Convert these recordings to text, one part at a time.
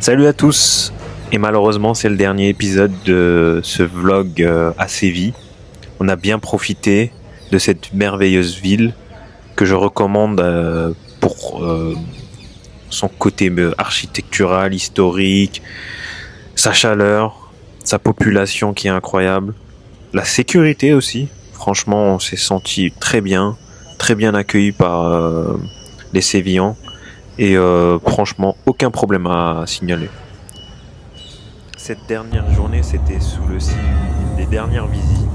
Salut à tous, et malheureusement c'est le dernier épisode de ce vlog à Séville. On a bien profité de cette merveilleuse ville que je recommande pour son côté architectural, historique, sa chaleur, sa population qui est incroyable, la sécurité aussi. Franchement on s'est senti très bien accueillis par les Sévillans et franchement aucun problème à signaler. Cette dernière journée, c'était sous le signe des dernières visites.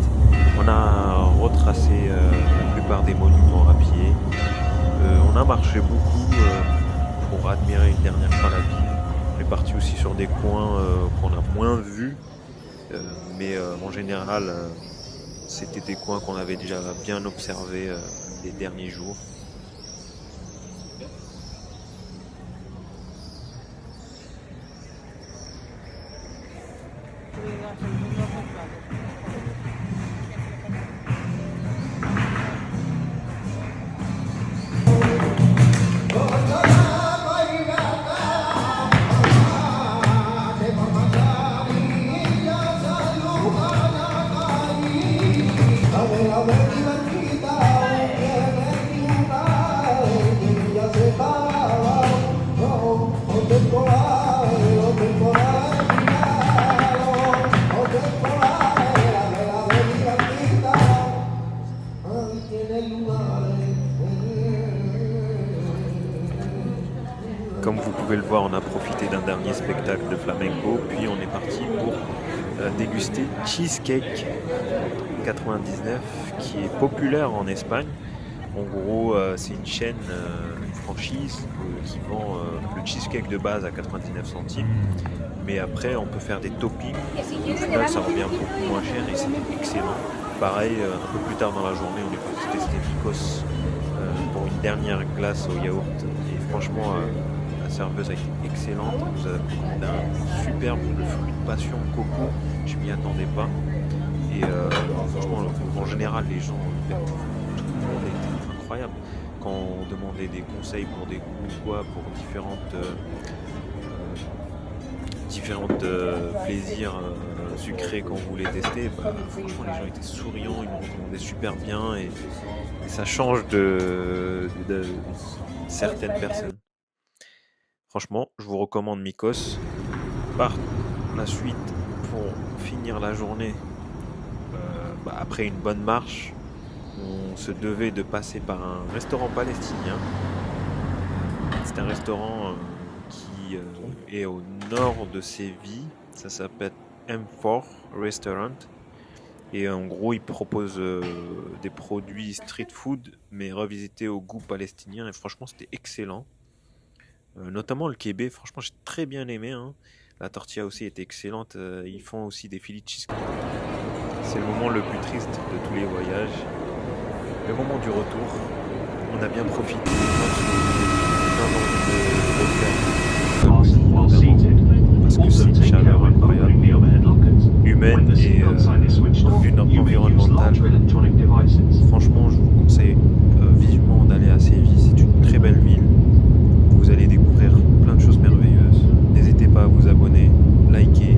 On a retracé la plupart des monuments à pied. On a marché beaucoup pour admirer une dernière fois la ville. On est parti aussi sur des coins qu'on a moins vus, mais en général, c'était des coins qu'on avait déjà bien observés les derniers jours. Comme vous pouvez le voir, on a profité d'un dernier spectacle de flamenco, puis on est parti pour déguster Cheesecake 99, qui est populaire en Espagne. En gros, c'est une chaîne, une franchise qui vend le cheesecake de base à 99 centimes. Mais après, on peut faire des toppings. Au final, ça revient beaucoup moins cher et c'est excellent. Pareil, un peu plus tard dans la journée, on est parti tester Vicos pour une dernière glace au yaourt. Et franchement, la serveuse a été excellente. Elle nous a commandé un superbe fruit de passion coco. Je m'y attendais pas. Et franchement, en général, les gens, tout le monde était incroyable. Quand on demandait des conseils pour des goûts ou quoi, pour différentes plaisirs sucrés qu'on voulait tester, franchement les gens étaient souriants, ils nous recommandaient super bien et ça change de certaines personnes. Franchement, je vous recommande Mykonos. Par la suite, pour finir la journée, après une bonne marche, on se devait de passer par un restaurant palestinien. C'est un restaurant qui est au nord de Séville. Ça s'appelle M4 Restaurant. Et en gros, il propose des produits street food, mais revisités au goût palestinien. Et franchement, c'était excellent. Notamment le kebab, franchement, j'ai très bien aimé. La tortilla aussi était excellente. Ils font aussi des filets de cheesecake. C'est le moment le plus triste de tous les voyages. Le moment du retour. On a bien profité. Parce que c'est une chaleur incroyable, humaine et environnementale. Franchement, je vous conseille vivement d'aller à Séville. C'est une très belle ville. Vous allez découvrir plein de choses merveilleuses. N'hésitez pas à vous abonner, liker